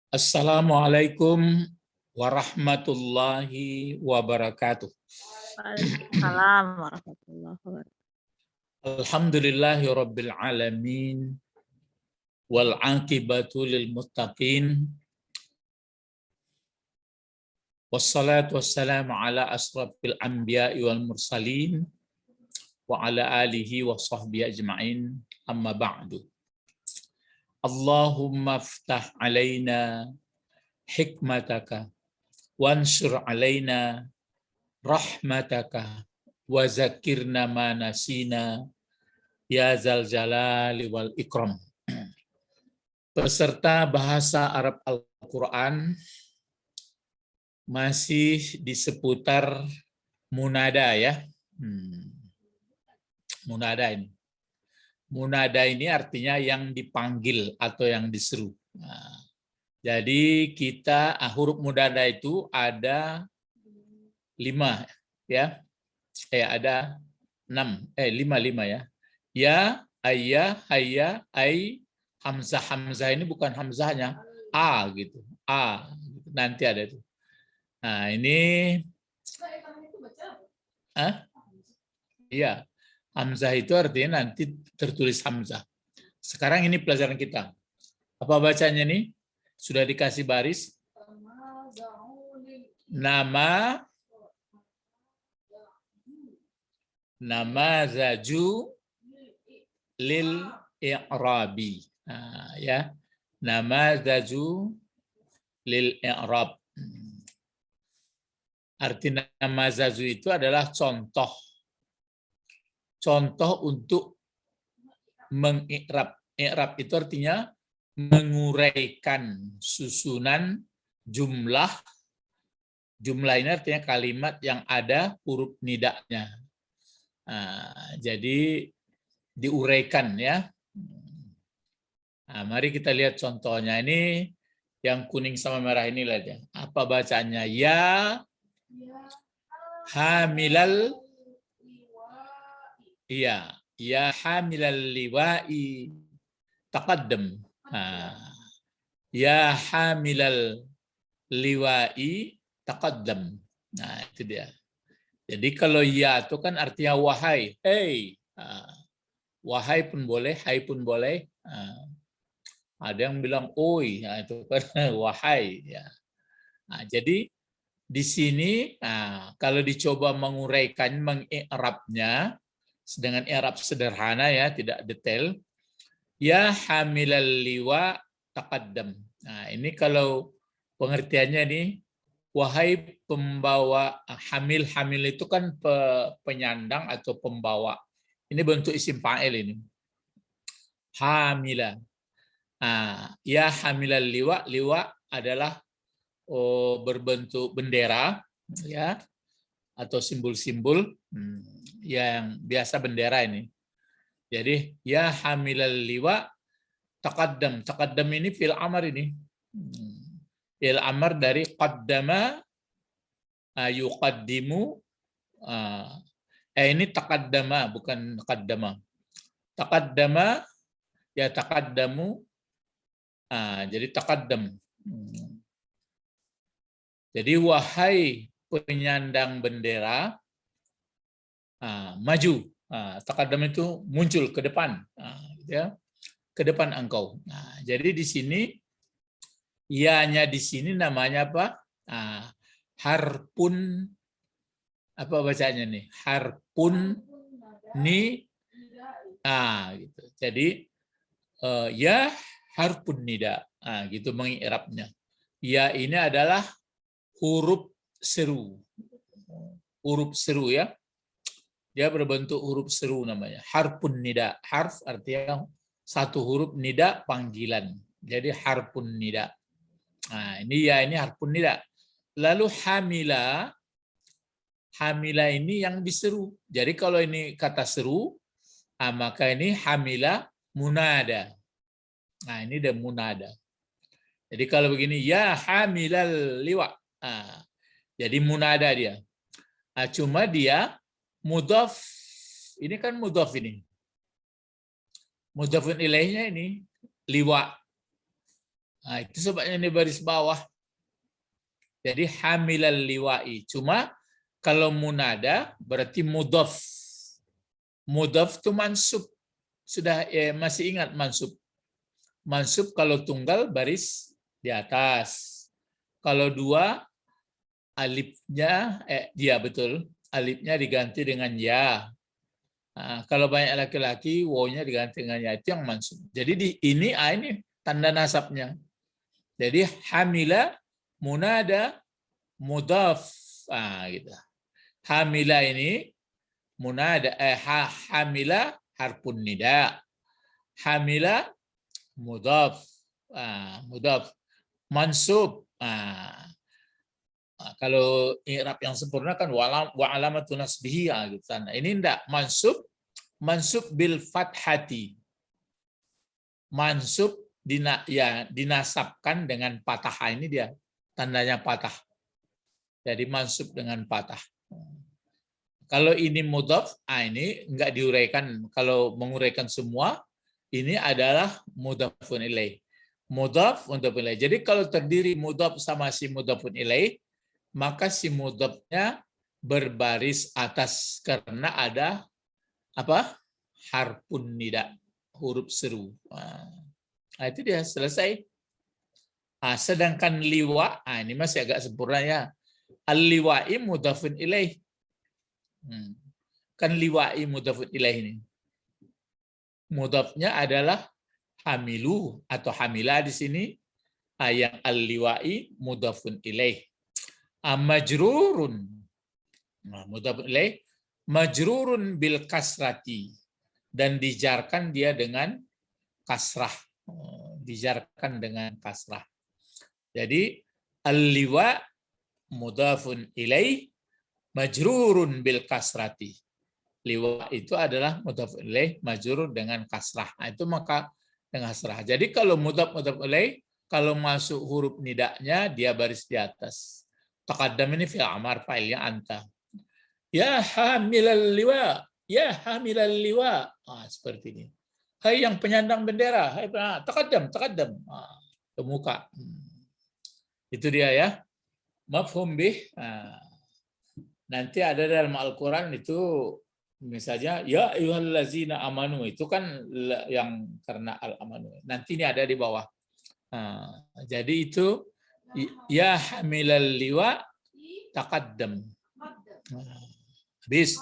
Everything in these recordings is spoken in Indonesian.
Assalamualaikum warahmatullahi wabarakatuh. Waalaikumsalam warahmatullahi wabarakatuh. Alhamdulillahi rabbil alamin wal aqibatu lil muttaqin wassalatu wassalamu ala asrafil anbiya'i wal mursalin wa ala alihi wa sahbihi ajma'in amma ba'du. Allahumma ftah alaina hikmataka wansur alaina rahmataka wa zakirna ma nasina ya zal jalali wal ikram. Peserta bahasa Arab Al-Quran masih di seputar munada ya. Munada ini. Munada ini artinya yang dipanggil atau yang diseru. Nah, jadi kita huruf munada itu ada 5 ya. Ada 6, 5 ya. Ya, ayya, hayya, ai, hamzah. Hamzah ini bukan hamzahnya, a gitu. A. Nanti ada itu. Nah, ini iya. Hamzah itu artinya nanti tertulis hamzah. Sekarang ini pelajaran kita. Apa bacanya nih? Sudah dikasih baris. Nama zaju lil i'rabi. Nah, ya. Nama zaju lil i'rab. Arti nama zaju itu adalah contoh. Contoh untuk mengi'rab. I'rab itu artinya menguraikan susunan jumlah. Jumlah ini artinya kalimat yang ada huruf nidanya. Nah, jadi diuraikan ya. Nah, mari kita lihat contohnya. Ini yang kuning sama merah ini lihat ya. Apa bacanya? Ya hamilal. Iya, ya hamilal liwa'i taqaddam. Nah, ya hamilal liwa'i taqaddam. Nah, itu dia. Jadi kalau ya itu kan artinya wahai, hey. Nah, wahai pun boleh, hai pun boleh. Nah, ada yang bilang oi, nah, itu kan wahai ya. Nah, jadi di sini kalau dicoba menguraikan, mengi'rabnya dengan i'rab sederhana ya, tidak detail. Ya hamilal liwa taqaddam. Nah, ini kalau pengertiannya nih, wahai pembawa hamil. Hamil itu kan penyandang atau pembawa. Ini bentuk isim fa'il ini. Hamila. Ya hamilal liwa. Liwa adalah berbentuk bendera ya, atau simbol-simbol yang biasa bendera ini. Jadi ya hamilal liwa taqaddam. Taqaddam ini fi'il amr ini. Fi'il amr dari qaddama yuqaddimu. Ini taqaddama bukan qaddama. Taqaddama ya taqaddamu. Jadi taqaddam. Jadi wahai penyandang bendera, maju. Taqaddam itu muncul ke depan, ya, ke depan engkau. Jadi di sini, ya-nya di sini namanya apa? Harpun, apa bacanya nih? Harpun ni, gitu. Jadi ya harpun nida, gitu mengi'rabnya. Ya ini adalah huruf seru. Huruf seru ya. Dia berbentuk huruf seru namanya. Harpun nida. Harf artinya satu huruf, nida panggilan. Jadi harpun nida. Nah, ini ya, ini harpun nida. Lalu hamila. Hamila ini yang diseru. Jadi kalau ini kata seru, maka ini hamila munada. Nah, ini dia munada. Jadi kalau begini, ya hamilal liwa. Jadi munada dia. Cuma dia mudhaf, ini kan mudhaf ini. Mudhafun ilaihnya ini liwa. Nah, itu sebabnya di baris bawah. Jadi hamilal liwa'i. Cuma kalau munada berarti mudhaf. Mudhaf itu mansub. Sudah masih ingat mansub. Mansub kalau tunggal baris di atas. Kalau dua alifnya dia betul. Alifnya diganti dengan ya. Nah, kalau banyak laki-laki wawnya diganti dengan ya, itu yang mansub. Jadi ini tanda nasabnya. Jadi hamila munada mudhaf. Gitu. Hamila ini munada hamila harfun nida. Hamila mudhaf. Mudhaf mansub. Kalau i'rab yang sempurna kan wa alamatun nasbihi gitu. Nah, ini enggak mansub bil fathati. Mansub dinasabkan dengan patah. Ini dia tandanya patah. Jadi mansub dengan patah. Kalau ini mudhaf, ini enggak diuraikan. Kalau menguraikan semua, ini adalah mudhafun ilaih. Mudhaf untuk ilaih. Jadi kalau terdiri mudhaf sama si mudhafun ilaih, maka si mudhafnya berbaris atas karena ada apa? Harfun nida, huruf seru. Nah, itu dia selesai. Sedangkan liwa, ini masih agak sempurna ya. Al-liwa'i mudhafun ilaih. Kan liwa'i mudhafun ilaih ini. Mudhafnya adalah hamilu atau hamila di sini. Yang al-liwa'i mudhafun ilaih. Majrurun. Mudhafun ilaih majrurun bil kasrati, dan dijarkan dia dengan kasrah. Dijarkan dengan kasrah. Jadi al-liwa mudhafun ilaih majrurun bil kasrati. Liwa itu adalah mudhafun ilaih majrur dengan kasrah. Itu maka dengan kasrah. Jadi kalau mudhaf ilaih, kalau masuk huruf nidanya dia baris di atas. Taqaddam ini fi'il amar, fa'ilnya anta. Ya hamilal liwa, ya hamilal liwa. Seperti ini. Hai yang penyandang bendera, hai taqaddam. Ke muka. Itu dia ya. Mafhum bih. Nanti ada dalam Al-Qur'an itu misalnya ya ayyuhallazina amanu, itu kan yang karena al-amanu. Nanti ini ada di bawah. Jadi itu ya hamilal liwa taqaddam. Habis.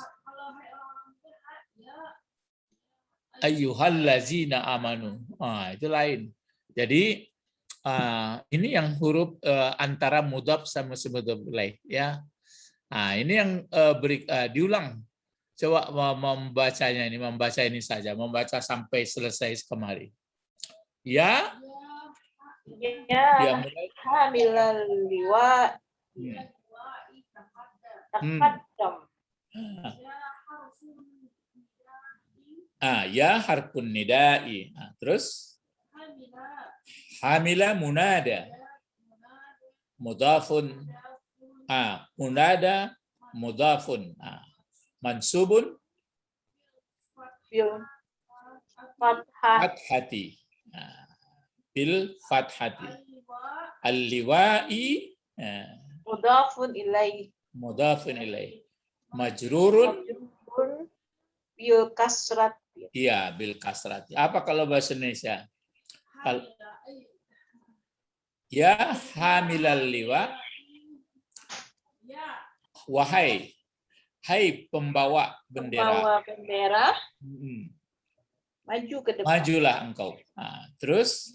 Ayyuhallazina amanu. Itu lain. Jadi ini yang huruf antara mudhaf sama mudhaf ilaih ya. Ini yang diulang. Coba membacanya ini, membaca ini saja, membaca sampai selesai kemarin. Ya. Ya hamilal liwa taqaddam. Ya harfun nidai. Terus hamila munada mudhafun. Munada mudhafun. Mansubun Bil fathati. Bil fathati. Al-liwa'i mudhafun ilaih. Mudhafun ilaih. Majrurun bil kasrat. Iya, bil kasrat. Apa kalau bahasa Indonesia? Ya hamilal liwa. Wahai. Hai pembawa bendera. Pembawa bendera. Maju ke depan. Majulah engkau. Terus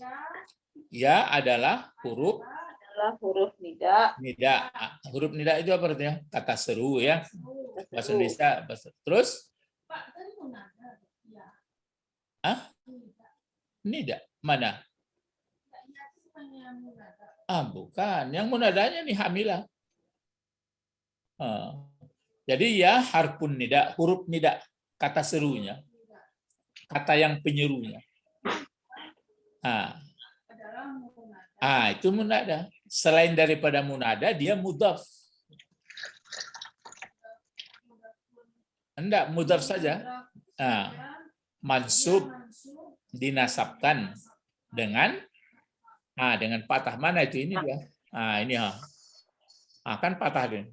ya adalah huruf nida. Nida. Huruf nida itu apa artinya? Kata seru ya. Bahasa Indonesia. Terus? Nida. Mana? Bukan. Yang munadanya nih hamilah. Jadi ya harfun nida, huruf nida, kata serunya. Kata yang penyerunya. Itu munada. Selain daripada munada, dia mudhaf. Enggak, mudhaf saja. Mansub dinasabkan dengan Dengan patah mana itu? Ini dia. Ini kan patah dia.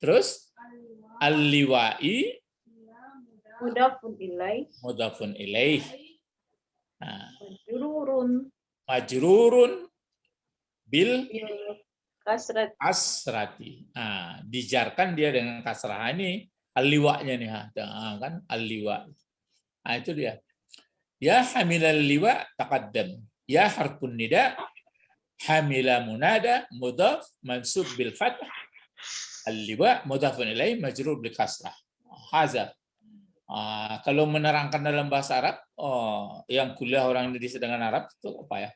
Terus al-liwa'i mudafun ilaih, mudhafun ilaih. majrurun Majrurun bil bil kasrat kasrati. Dijarkan dia dengan kasrah. Ini al-liwa'nya nih. Kan al-liwa'. Itu dia. Ya hamilal liwa taqaddam. Ya harfun nida hamila munada mudhaf mansub bil fathah. Al-liwa mudhafun ilaih majrur bil kasrah. Haza. Kalau menerangkan dalam bahasa Arab, yang kuliah orang Indonesia dengan Arab itu apa ya?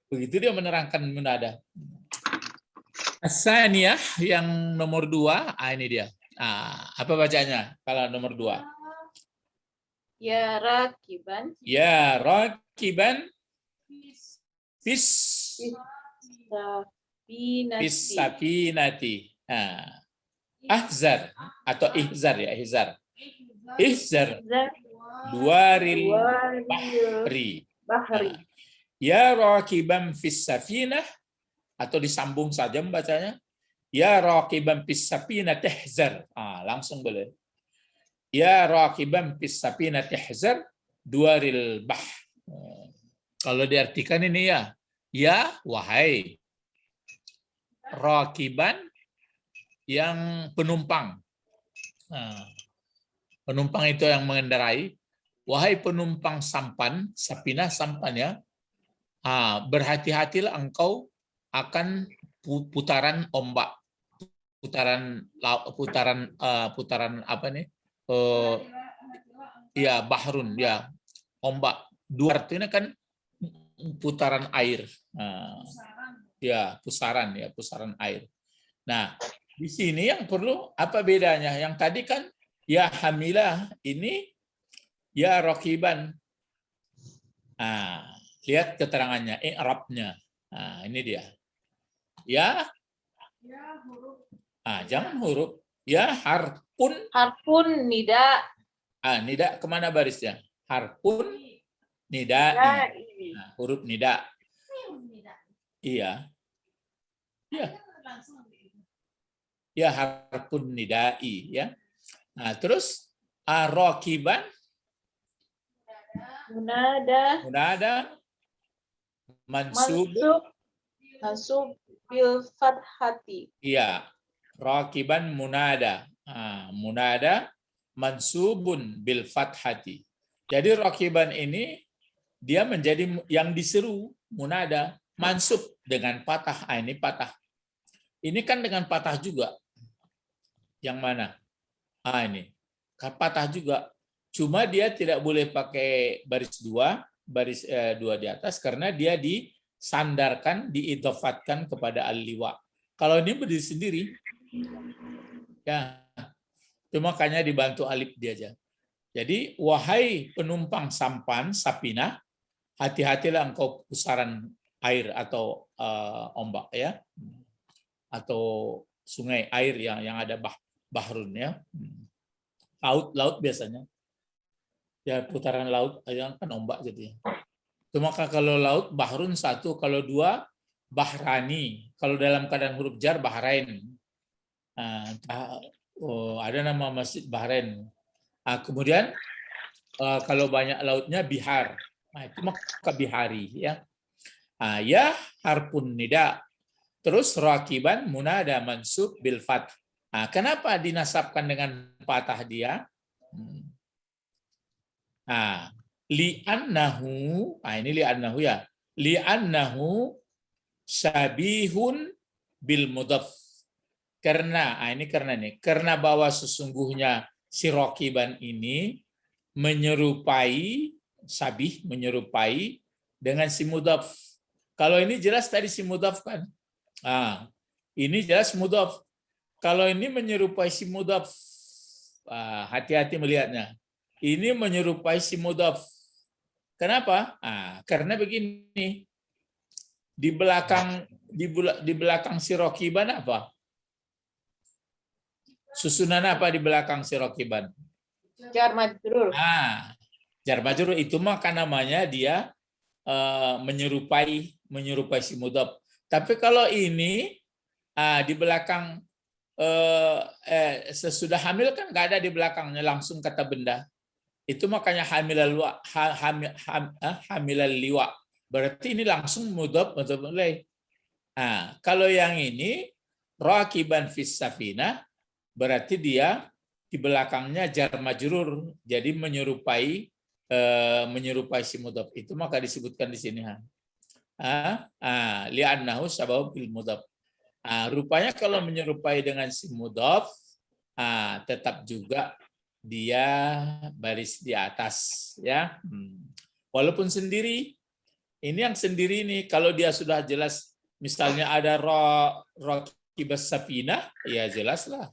Begitu dia menerangkan munada. As-saniyah yang nomor 2, ini dia. Apa bacanya kalau nomor 2? ya rakiban Ya rakiban fis sabinati safinati. Ahzar atau ihzar ya, ihzar. Ihzar duaril bahri. Ya rakiban fis safinah atau disambung saja membacanya. Ya rakiban fis safinah ihzar. Langsung boleh. Ya rakiban fis safinah ihzar duaril bahr. Kalau diartikan ini ya wahai rakiban yang penumpang. Penumpang itu yang mengendarai. Wahai penumpang sampan, sapinah sampan ya. Berhati-hatilah engkau akan putaran ombak, putaran apa nih? Bahrun ya, ombak. Duar ini kan putaran air. Pusaran air. Nah, di sini yang perlu apa bedanya? Yang tadi kan ya hamilah, ini ya rakiban. Lihat keterangannya, i'rabnya. Ini dia. Ya. Jangan huruf. Ya harpun nida. Nida kemana barisnya? Harpun nida. Huruf nida. Iya. Iya. Ya harpun nidai ya. Terus rakiban munada mansub bil fathati. Iya. Rakiban munada. Munada mansubun bil fathati. Jadi rakiban ini dia menjadi yang diseru, munada, mansub dengan patah. Ini patah. Ini kan dengan patah juga. Yang mana? Ini. Patah juga. Cuma dia tidak boleh pakai baris dua di atas karena dia disandarkan, diidhofatkan kepada al-liwa. Kalau ini berdiri sendiri, ya, itu makanya dibantu alif dia aja. Jadi, wahai penumpang sampan, sapinah, hati-hatilah engkau pusaran air atau ombak ya, atau sungai air yang ada bahrun ya, laut biasanya. Ya putaran laut yang kan ombak jadi. Maka kalau laut bahrun 1, kalau 2 bahrani. Kalau dalam keadaan huruf jar bahrain. Ada nama masjid Bahrain. Kemudian kalau banyak lautnya bihar. Itu maka bihari ya. Ya harpun nida. Terus rakiban munada mansub bil fath. Kenapa dinasabkan dengan patah dia? Li'annahu, ini li'annahu ya. Li'annahu syabihun bil mudhaf. Karena bahwa sesungguhnya si rakiban ini menyerupai dengan si mudhaf. Kalau ini jelas tadi si mudhaf kan. Ini jelas mudhaf. Kalau ini menyerupai si mudhaf, hati-hati melihatnya. Ini menyerupai si mudhaf. Kenapa? Karena begini. Di belakang si rakiban apa? Susunan apa di belakang si rakiban? Jar majrur. Jar majrur itu maka namanya dia menyerupai si mudhaf. Tapi kalau ini di belakang sesudah hamil kan nggak ada di belakangnya langsung kata benda. Itu makanya hamilal liwa. Berarti ini langsung mudhaf ilaih. Kalau yang ini rakiban fis safinah berarti dia di belakangnya jar majrur, jadi menyerupai si mudhaf. Itu maka disebutkan di sini. Li'annahu sabab bil mudhaf. Rupanya kalau menyerupai dengan si mudhaf, tetap juga dia baris di atas, ya. Walaupun sendiri, ini yang sendiri nih, kalau dia sudah jelas, misalnya ada rokibas sapinah, ya jelaslah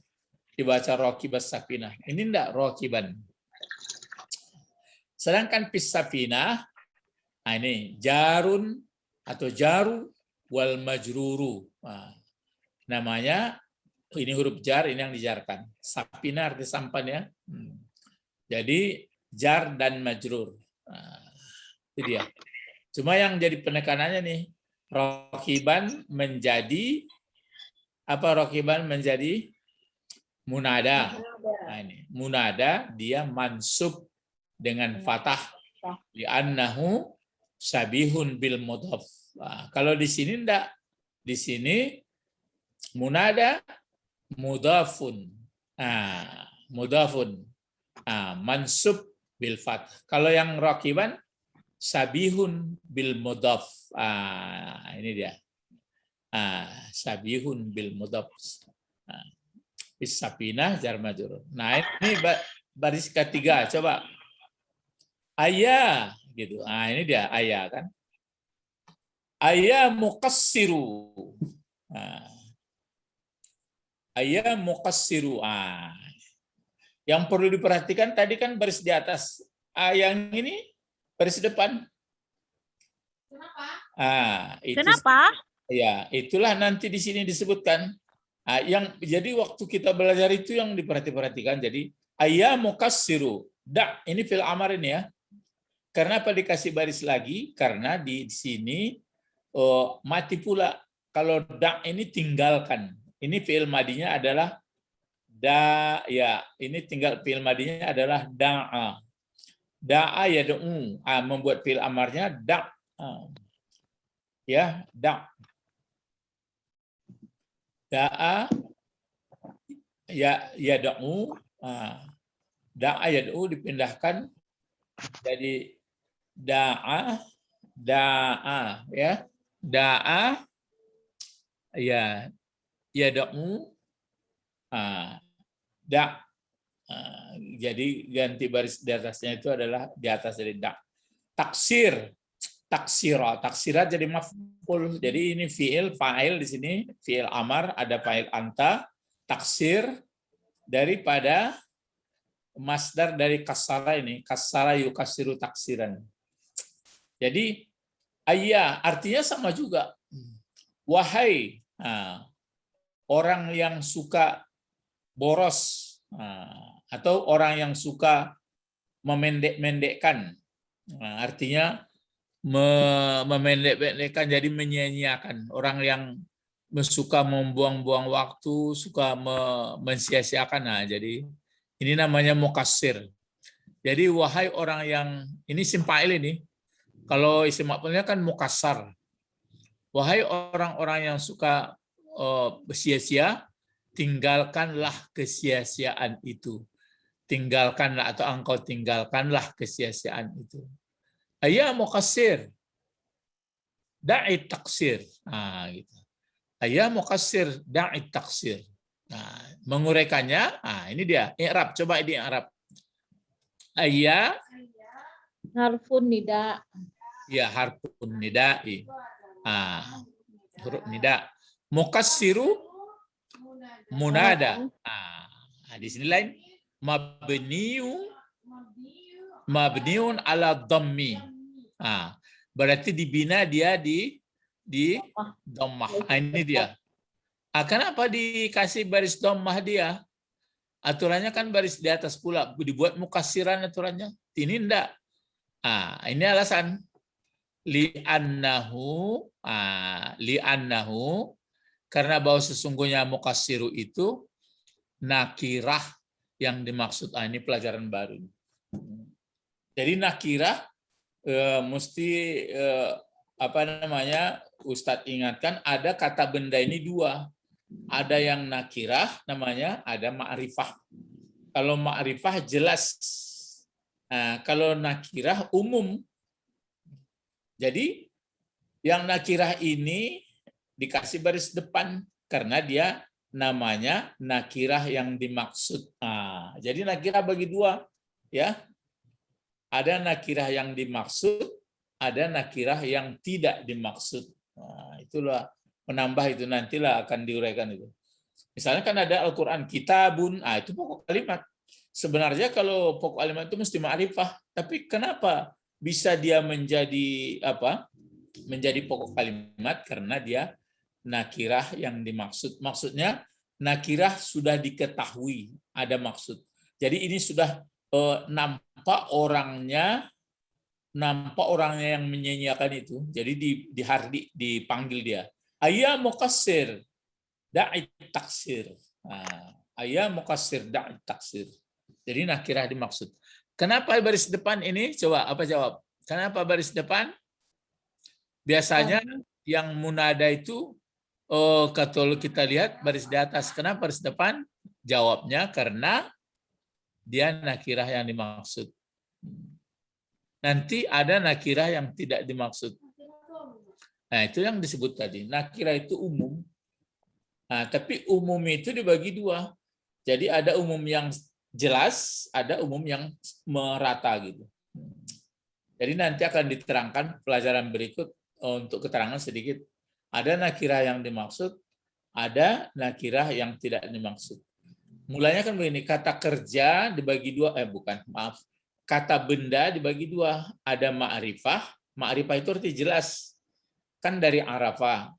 dibaca rokibas sapinah. Ini enggak rokiban. Sedangkan fis sapinah, ini jarun atau jaru wal majruru. Namanya ini huruf jar, ini yang dijarkan. Sapina arti sampan, ya. Jadi jar dan majrur. Itu dia. Cuma yang jadi penekanannya nih, rokiban menjadi apa? Rokiban menjadi munada. Ini munada dia mansub dengan fathah. Li'annahu sabihun bil mudhaf. Kalau di sini enggak. Di sini munada mudhafun. Mudhafun. Mansub bil fath. Kalau yang rakiban sabihun bil mudhaf. Ini dia. Sabihun bil mudhaf. Bis sapinah jar majrur. Nah, ini baris ketiga, coba. Ayah gitu. Ini dia ayah kan. Ayah muqassiru. Ayah muqassiru. Yang perlu diperhatikan tadi kan baris di atas. Yang ini baris depan. Kenapa? Kenapa? Ya, itulah nanti di sini disebutkan. Jadi waktu kita belajar itu yang diperhatikan. Jadi ayah muqassiru. Ini fil amar ini, ya. Karena apa dikasih baris lagi? Karena di sini mati pula. Kalau ini tinggalkan. Ini fi'il madinya adalah ya. Ini tinggal fi'il madinya adalah da'a. Da'a yad'u. Membuat fi'il amarnya da'. Ya, da'. Da'a ya yad'u. Da'a yad'u dipindahkan jadi da'a ya. Da'a ya yad'u jadi ganti baris di atasnya itu adalah di atas dari da. Taksirat jadi maf'ul. Jadi ini fi'il fa'il di sini, fi'il amar ada fa'il anta, taksir daripada masdar dari kasara ini, kasara yukasiru taksiran. Jadi ayya artinya sama juga. Wahai orang yang suka boros atau orang yang suka memendek-mendekkan. Artinya memendek-mendekkan jadi menyia-nyiakan. Orang yang suka membuang-buang waktu, suka mensia-siakan. Jadi ini namanya mukassir. Jadi wahai orang yang ini isim fa'il ini. Kalau isim maf'ulnya kan mukassar. Wahai orang-orang yang suka sia-sia, tinggalkanlah kesia-siaan itu. Tinggalkanlah atau engkau tinggalkanlah kesia-siaan itu. Ayah muqassir. Da'i taksir. Gitu. Ayah muqassir, da'i taksir. Menguraikannya, ini dia. I'rab, coba di i'rab. Ayah Harfun nida. Ya, harfun nida'i. Huruf nida. Muqassiru munada. Di sini lain mabniun ala dhammi. Berarti dibina dia di dhammah. Ini dia. Kenapa dikasih baris dhammah dia? Aturannya kan baris di atas pula. Dibuat mukassiran aturannya. Ini enggak. Ini alasan. li'annahu karena bahwa sesungguhnya mukassiru itu nakirah yang dimaksud. Ini pelajaran baru. Jadi nakirah mesti Ustadz ingatkan, ada kata benda ini dua. Ada yang nakirah namanya, ada ma'rifah. Kalau ma'rifah jelas. Nah, kalau nakirah umum. Jadi yang nakirah ini dikasih baris depan karena dia namanya nakirah yang dimaksud. Jadi nakirah bagi dua, ya. Ada nakirah yang dimaksud, ada nakirah yang tidak dimaksud. Itulah menambah itu, nantilah akan diuraikan itu. Misalnya kan ada Al-Qur'an kitabun, itu pokok kalimat. Sebenarnya kalau pokok kalimat itu mesti ma'rifah, tapi kenapa bisa dia menjadi menjadi pokok kalimat? Karena dia nakirah yang dimaksud. Maksudnya nakirah sudah diketahui ada maksud. Jadi ini sudah nampak orangnya yang menyanyiakan itu. Jadi dipanggil dia. Ayya muqassir da'i taksir. Ayya muqassir da'i taksir. Jadi nakirah dimaksud. Kenapa baris depan ini? Coba apa jawab? Kenapa baris depan? Biasanya yang munada itu kalau kita lihat baris di atas. Kenapa baris depan? Jawabnya karena dia nakirah yang dimaksud. Nanti ada nakirah yang tidak dimaksud. Nah, itu yang disebut tadi. Nakirah itu umum. Nah, tapi umum itu dibagi dua. Jadi ada umum yang jelas, ada umum yang merata gitu. Jadi nanti akan diterangkan pelajaran berikut untuk keterangan sedikit. Ada nakirah yang dimaksud, ada nakirah yang tidak dimaksud. Mulanya kan begini, kata kerja dibagi dua, kata benda dibagi dua. Ada ma'rifah, ma'rifah itu arti jelas. Kan dari arafah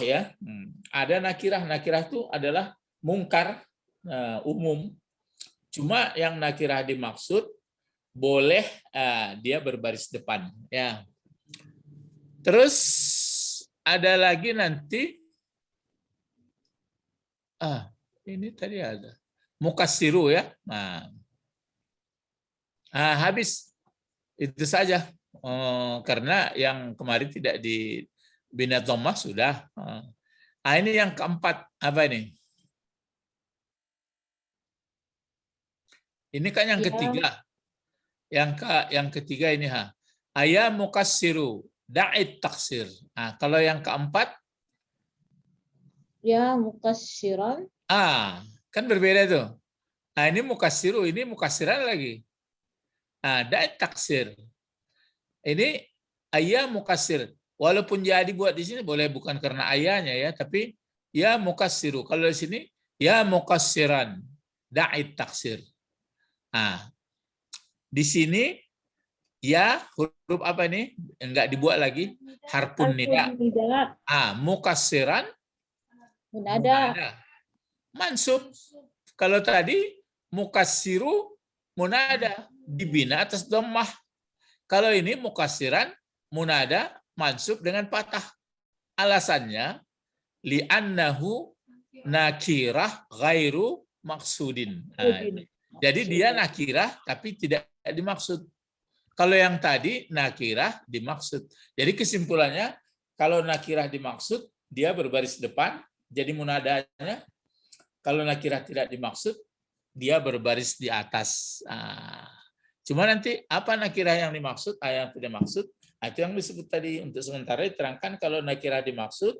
ya. Ada nakirah, nakirah itu adalah mungkar, umum. Cuma yang nakirah dimaksud boleh dia berbaris depan, ya. Terus ada lagi nanti ini tadi ada mukassiru ya. Habis itu saja. Karena yang kemarin tidak di bina dhammah sudah. Ini yang keempat, apa ini? Ini kan yang ketiga. Yang ketiga ini ayya mukassiru da'it taksir. Kalau yang keempat Ya mukassiran. Kan berbeda tuh. Ini mukassiru, ini mukassiran lagi. Da'it taksir. Ini ayya mukassir. Walaupun jadi buat di sini boleh bukan karena ayahnya ya, tapi ya mukassiru. Kalau di sini ya mukassiran da'it taksir. Di sini ya huruf apa ini? Enggak dibuat lagi. Harfun nida. Mukassiran munada. Mansub. Kalau tadi mukassiru munada dibina atas dhammah. Kalau ini mukassiran munada mansub dengan patah. Alasannya li'annahu nakirah ghairu maksudin. Jadi dia nakirah tapi tidak dimaksud. Kalau yang tadi nakirah dimaksud. Jadi kesimpulannya kalau nakirah dimaksud dia berbaris depan jadi munadanya. Kalau nakirah tidak dimaksud dia berbaris di atas. Cuma nanti apa nakirah yang dimaksud, yang tidak dimaksud, itu yang disebut tadi. Untuk sementara diterangkan kalau nakirah dimaksud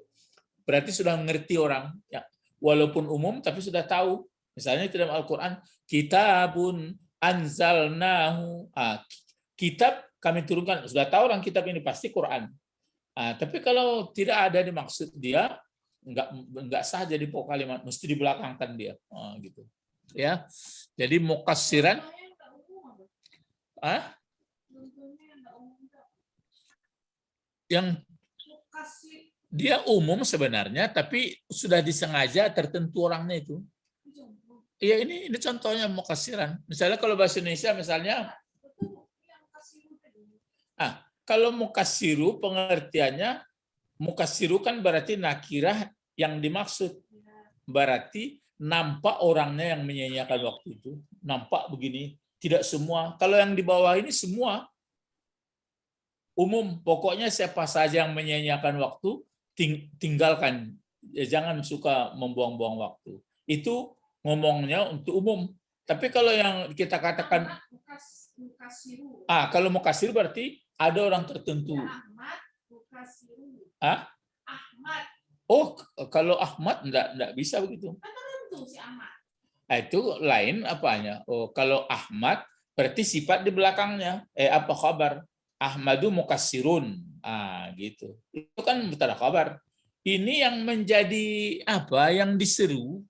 berarti sudah mengerti orang. Ya, walaupun umum tapi sudah tahu. Misalnya dalam Al-Quran, kitabun anzalnahu. Kitab kami turunkan. Sudah tahu orang kitab ini pasti Quran. Tapi kalau tidak ada dimaksud dia, enggak sah jadi pokok kalimat. Mesti dibelakangkan dia. Gitu. Ya. Jadi mukassiran. Yang dia umum sebenarnya, tapi sudah disengaja tertentu orangnya itu. Iya, ini contohnya mukassiran. Misalnya kalau bahasa Indonesia misalnya Kalau mukassiru pengertiannya, mukassiru kan berarti nakirah yang dimaksud. Berarti nampak orangnya yang menyia-nyiakan waktu itu. Nampak begini, tidak semua. Kalau yang di bawah ini semua umum. Pokoknya siapa saja yang menyia-nyiakan waktu, tinggalkan. Jangan suka membuang-buang waktu. Itu ngomongnya untuk umum. Tapi kalau yang kita katakan, kalau mukassiru berarti ada orang tertentu. Ahmad, mukassiru. Ahmad. Oh, kalau Ahmad enggak bisa begitu. Kan tertentu si Ahmad. Itu lain apanya? Oh, kalau Ahmad berarti sifat di belakangnya. Apa kabar? Ahmadu mukassirun. Gitu. Itu kan mubtada khabar. Ini yang menjadi apa? Yang diseru.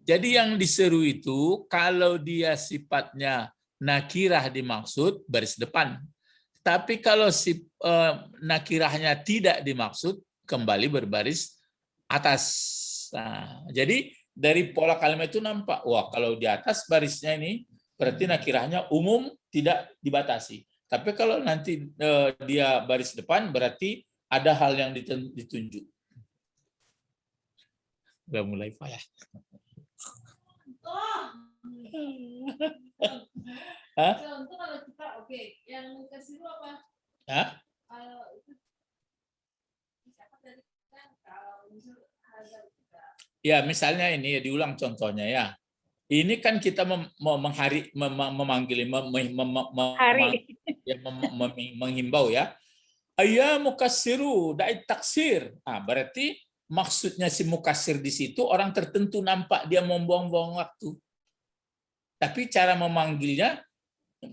Jadi yang diseru itu kalau dia sifatnya nakirah dimaksud baris depan. Tapi kalau nakirahnya tidak dimaksud kembali berbaris atas. Nah, jadi dari pola kalimat itu nampak, wah kalau di atas barisnya ini berarti nakirahnya umum tidak dibatasi. Tapi kalau nanti dia baris depan berarti ada hal yang ditunjuk. Udah mulai payah. Contoh kalau kita yang mukassiru apa? Kalau itu siapa tadi kan kalau misal harga kita. Ya, misalnya ini ya diulang contohnya ya. Ini kan kita menghimbau ya. Ayya mukassiru da'i taksir. Berarti maksudnya si mukassir di situ orang tertentu nampak dia membuang-buang waktu. Tapi cara memanggilnya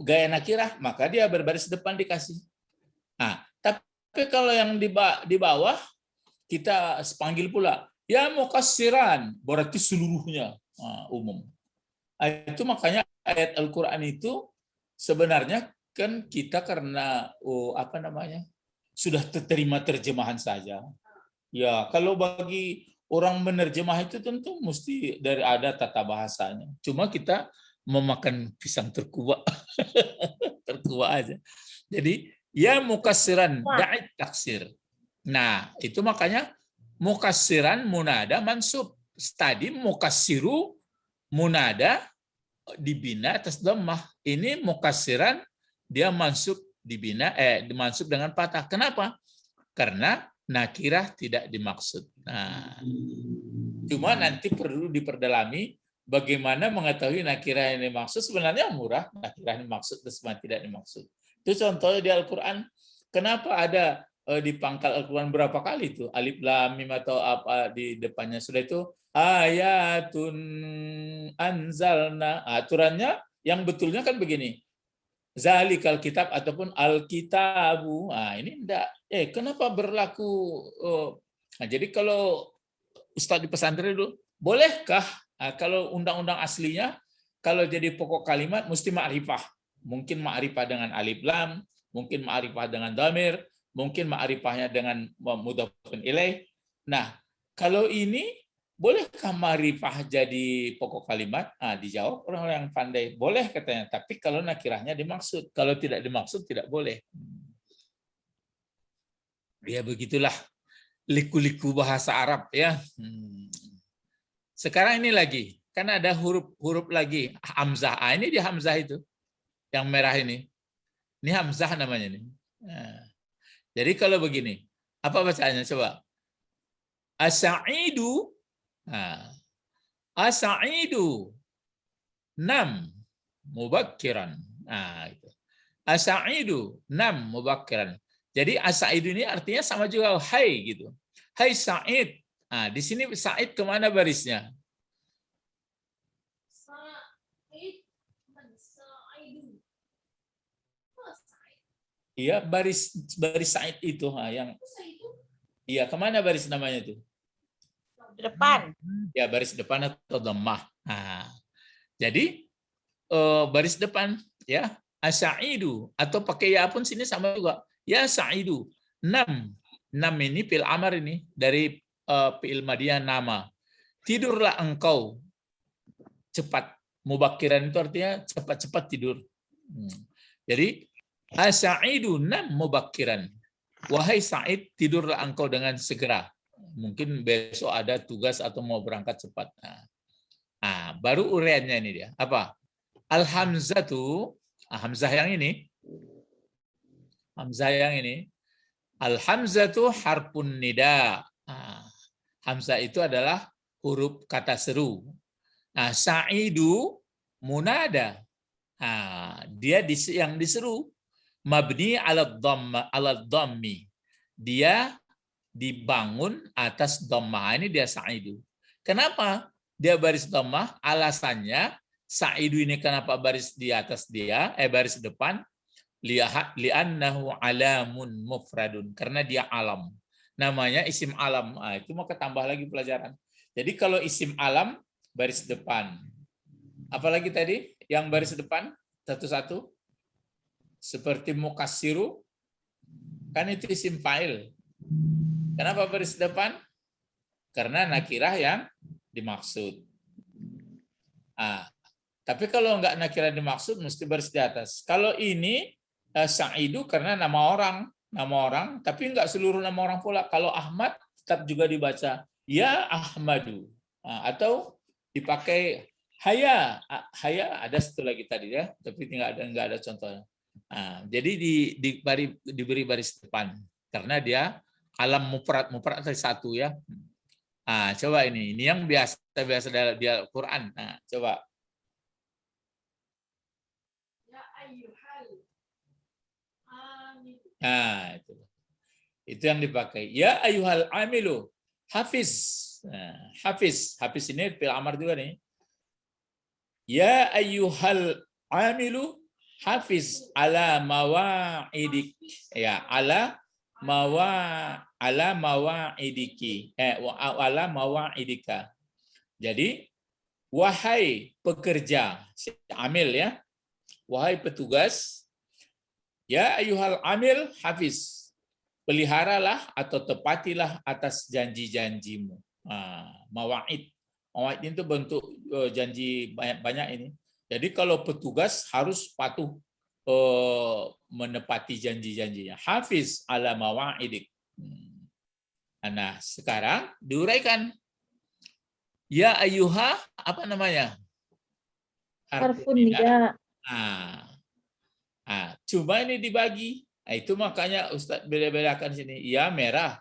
gaya nakirah, maka dia berbaris depan dikasih. Tapi kalau yang di bawah kita panggil pula ya mukassiran, berarti seluruhnya umum. Itu makanya ayat Al-Qur'an itu sebenarnya kan kita karena sudah terima terjemahan saja. Ya, kalau bagi orang menerjemah itu tentu mesti dari ada tata bahasanya. Cuma kita memakan pisang terkuak. Terkuak aja. Jadi, ya mukassiran da'i taksir. Nah, itu makanya mukassiran munada mansub. Tadi mukassiru munada dibina atas dhammah. Ini mukassiran dia mansub dimansub dengan patah. Kenapa? Karena nakirah tidak dimaksud. Cuma nanti perlu diperdalami bagaimana mengetahui nakirah yang dimaksud. Sebenarnya murah, nakirah yang dimaksud dan sebenarnya tidak dimaksud. Itu contohnya di Al-Quran. Kenapa ada di pangkal Al-Quran berapa kali itu? Alif, lam, mim atau apa di depannya sudah itu ayatun anzalna. Aturannya yang betulnya kan begini. Zalikal kitab ataupun al-kitabu. Ini enggak. Kenapa berlaku? Jadi kalau Ustadz di pesantren dulu, bolehkah kalau undang-undang aslinya, kalau jadi pokok kalimat mesti ma'rifah. Mungkin ma'rifah dengan alif lam, mungkin ma'rifah dengan dhamir, mungkin ma'rifahnya dengan mudhafun ilaih. Nah, kalau ini bolehkah ma'rifah jadi pokok kalimat? Dijawab orang yang pandai. Boleh katanya, tapi kalau nakirahnya dimaksud. Kalau tidak dimaksud, tidak boleh. Ya begitulah. Liku-liku bahasa Arab ya. Sekarang ini lagi. Kan ada huruf lagi. Hamzah. Ini di Hamzah itu. Yang merah ini. Ini Hamzah namanya nih. Jadi kalau begini. Apa bacaannya? Coba. As-sa'idu. As-sa'idu nam mubakkiran. Itu. As-sa'idu nam mubakkiran. Jadi as-sa'idu ini artinya sama juga hai gitu. Hai Sa'id. Di sini Sa'id kemana barisnya? Iya, baris Sa'id itu yang iya, kemana baris namanya itu? Depan. Ya, baris depan atau dhammah. Jadi baris depan ya, as-sa'idu atau pakai ya pun sini sama juga. Ya sa'idu. Nam ini fi'il amar ini dari fi'il madiyah nama. Tidurlah engkau cepat. Mubakkiran itu artinya cepat-cepat tidur. Jadi As-sa'idu nam mubakkiran. Wahai Sa'id, tidurlah engkau dengan segera. Mungkin besok ada tugas atau mau berangkat cepat. Baru uraiannya ini dia. Apa? Al-hamzatu, hamzah yang ini. Hamzah yang ini. Al-hamzatu harfun nida. Hamzah itu adalah huruf kata seru. Sa'idu munada. Dia yang diseru. Mabni ala dhammi. Dia dibangun atas dhammah. Ini dia sa'idu. Kenapa dia baris dhammah? Alasannya sa'idu ini kenapa baris di atas dia, baris depan? Li'annahu alamun mufradun. Karena dia alam. Namanya isim alam. Itu mau ketambah lagi pelajaran. Jadi kalau isim alam baris depan. Apalagi tadi yang baris depan satu-satu? Seperti mukassiru, kan itu isim fa'il. Kenapa baris depan? Karena nakirah yang dimaksud. Tapi kalau enggak nakirah dimaksud, mesti baris di atas. Kalau ini Sa'idu karena nama orang, tapi enggak seluruh nama orang pula. Kalau Ahmad tetap juga dibaca ya Ahmadu, atau dipakai haya ada satu lagi tadi ya, tapi enggak ada contohnya. Jadi diberi baris depan karena dia alam mufrad tadi satu ya. Coba ini yang biasa di Al-Qur'an. Coba. Ya ayyuhal amil. Itu yang dipakai. Ya ayyuhal amilu hafiz. Hafiz ini fi'il amar juga nih. Ya ayyuhal amilu hafiz ala mawaidik, ya ala mawaidiki, ala mawaidika. Jadi wahai pekerja, si amil ya, wahai petugas, ya ayyuhal amil hafiz, peliharalah atau tepatilah atas janji-janjimu. Mawaid itu bentuk janji banyak ini. Jadi kalau petugas harus patuh menepati janji-janjinya. Hafiz ala mawaidik. Nah, sekarang diuraikan. Ya ayyuha, apa namanya? Harfun nida. Coba ini dibagi. Itu makanya Ustadz beda-bedakan sini. Ya merah.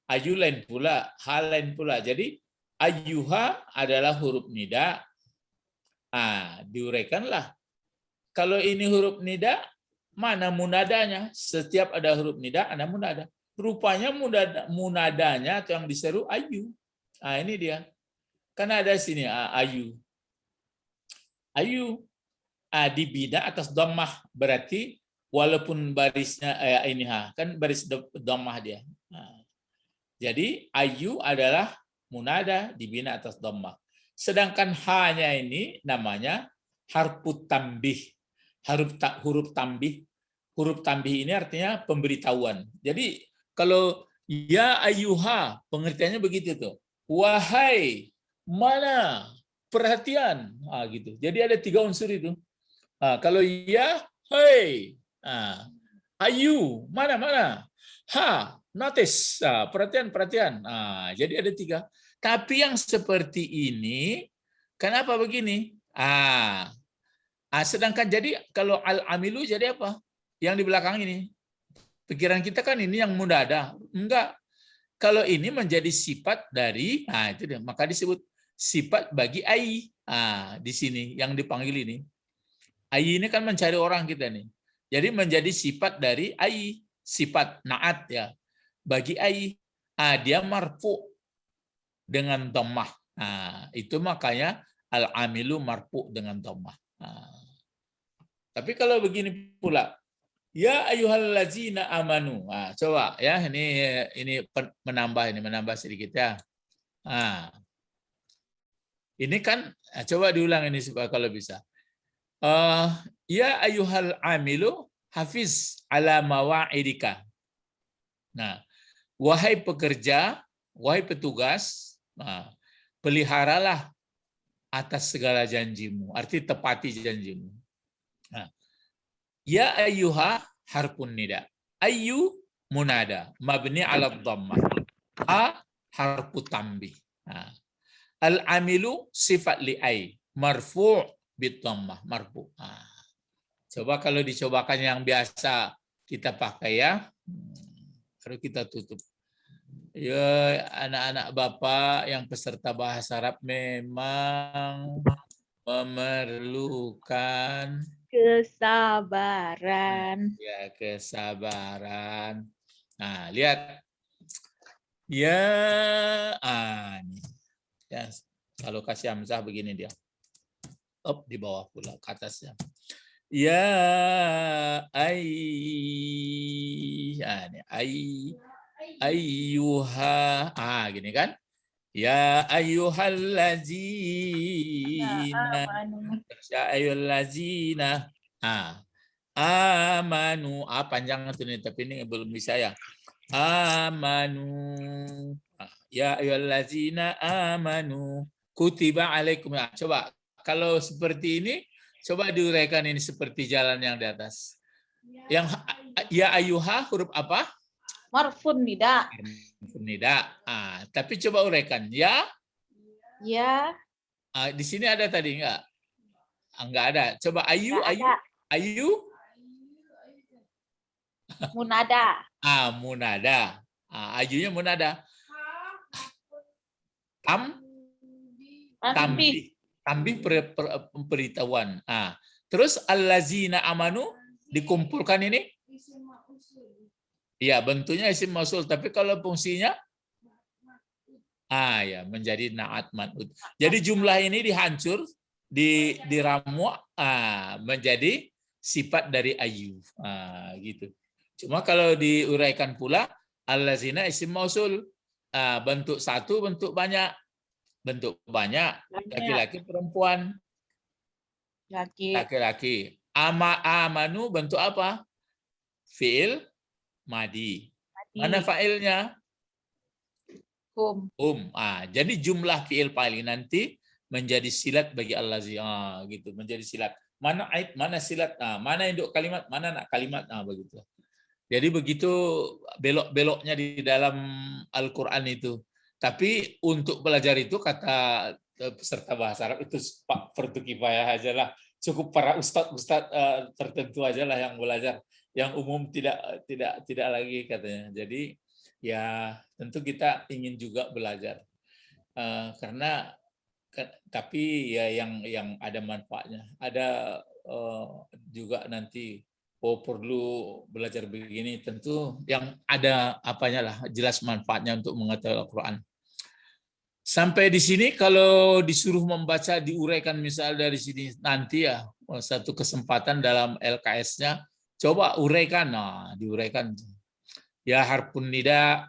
Ayu lain pula, hal lain pula. Jadi ayyuha adalah huruf nida. Diuraikanlah. Kalau ini huruf nida, mana munadanya? Setiap ada huruf nida, ada munada. Rupanya munadanya atau yang diseru ayu. Ini dia. Karena ada sini ayu. Ayu dibina atas dhammah, berarti walaupun barisnya ini kan baris dhammah dia. Jadi ayu adalah munada dibina atas dhammah. Sedangkan hanya ini namanya harfut tambih. Huruf tambih. Huruf tambih ini artinya pemberitahuan. Jadi kalau ya ayyuha, pengertiannya begitu tuh. Wahai, mana, perhatian. Gitu. Jadi ada 3 unsur itu. Kalau ya, hey. Ayu, mana. Ha, notice. Perhatian. Jadi ada 3. Tapi yang seperti ini, kenapa begini? Sedangkan jadi kalau al-amilu jadi apa? Yang di belakang ini. Pikiran kita kan ini yang munada. Enggak. Kalau ini menjadi sifat dari, itu dia. Maka disebut sifat bagi ai. Di sini yang dipanggil ini. Ai ini kan mencari orang kita nih. Jadi menjadi sifat dari ai. Sifat naat ya. Bagi ai. Dia marfu dengan dhammah. Itu makanya al-amilu marfu dengan dhammah. Tapi kalau begini pula, ya ayyuhallazina amanu. Coba ya, ini menambah sedikit ya. Ini kan coba diulang ini supaya kalau bisa. Ya ayyuhal amilu hafiz ala mawaidika. Nah, wahai pekerja, wahai petugas, peliharalah atas segala janjimu. Arti tepati janjimu. Ya ayyuha, harfun nida. Ayyu munada mabni ala dhammah. A harfu tambih. Nah. Al-amilu sifat li ay marfu' bid dhammah, marfu'. Nah. Coba kalau dicobakan yang biasa kita pakai ya. Baru kita tutup. Ya, anak-anak Bapak yang peserta bahasa Arab memang memerlukan Kesabaran. ya kesabaran. Nah, lihat. Ya, ini. Ya, kalau kasih hamzah begini dia. Up di bawah pula ke atasnya. Ya ayyuha. Gini kan? Ya ayyuhallazina. Ya ayyuhallazina. Amanu. Panjang itu nih, tapi ini belum bisa ya. Amanu. Ya ayyuhallazina amanu. Kutiba alaikum. Coba kalau seperti ini, coba diuraikan ini seperti jalan yang di atas. Yang ya ayyuha huruf apa? Marfun nida. Marfun nida. Tapi coba uraikan. Ya. Ya. Di sini ada tadi enggak? Enggak ada. Coba ayu. Munada. Munada. Ayunya munada. Tambih pemberitahuan. Terus allazina amanu dikumpulkan ini? Iya, bentuknya isim mausul, tapi kalau fungsinya ya menjadi na'at man'ut. Jadi jumlah ini dihancur, diramu menjadi sifat dari ayu. Gitu. Cuma kalau diuraikan pula allazina isim mausul, bentuk satu, bentuk banyak. Bentuk banyak, laki-laki perempuan. Laki-laki. Amanu bentuk apa? Fi'il madi. Mana fa'ilnya? Hum. Jadi jumlah fi'il fa'il nanti menjadi silat bagi allazi. Gitu, menjadi silat. Mana ait, mana silat, mana induk kalimat, mana nak kalimat, begitu. Jadi begitu belok-beloknya di dalam Al-Qur'an itu. Tapi untuk belajar itu kata peserta bahasa Arab itu fardu kifayah aja lah. Cukup para ustadz tertentu aja lah yang belajar. Yang umum tidak lagi katanya. Jadi ya tentu kita ingin juga belajar. Karena tapi ya yang ada manfaatnya. Ada juga nanti perlu belajar begini, tentu yang ada apanya lah, jelas manfaatnya untuk mengetahui Al-Quran. Sampai di sini kalau disuruh membaca diuraikan misal dari sini nanti ya satu kesempatan dalam LKS-nya coba uraikan, diuraikan. Ya harfun nida,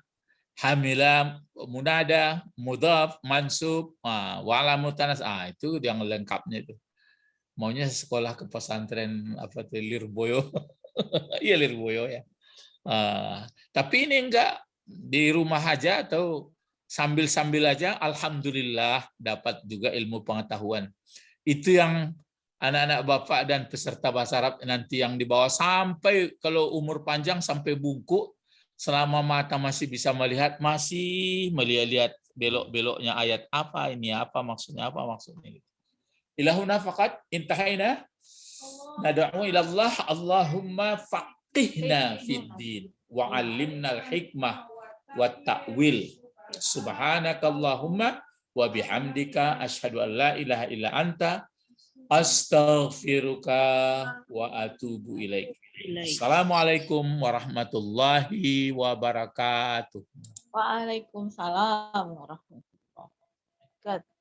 hamila, munada, mudhaf, mansub, wa alamat tanas, itu yang lengkapnya itu. Maunya sekolah ke pesantren apa tuh Lirboyo. Iya Lirboyo ya. Tapi ini enggak di rumah aja atau sambil-sambil aja, alhamdulillah dapat juga ilmu pengetahuan. Itu yang anak-anak Bapak dan peserta bahasa Arab nanti yang dibawa sampai kalau umur panjang sampai bungkuk, selama mata masih bisa melihat, masih melihat belok-beloknya ayat apa ini, apa maksudnya. Ilahuna faqat intahaina nad'u ila Allah Allahumma faqihna fid din wa 'allimna al-hikmah wat ta'wil. Subhanakallahumma wa bihamdika asyhadu an la ilaha illa anta astaghfiruka wa atubu ilaik. Assalamualaikum warahmatullahi wabarakatuh. Waalaikumsalam warahmatullahi wabarakatuh.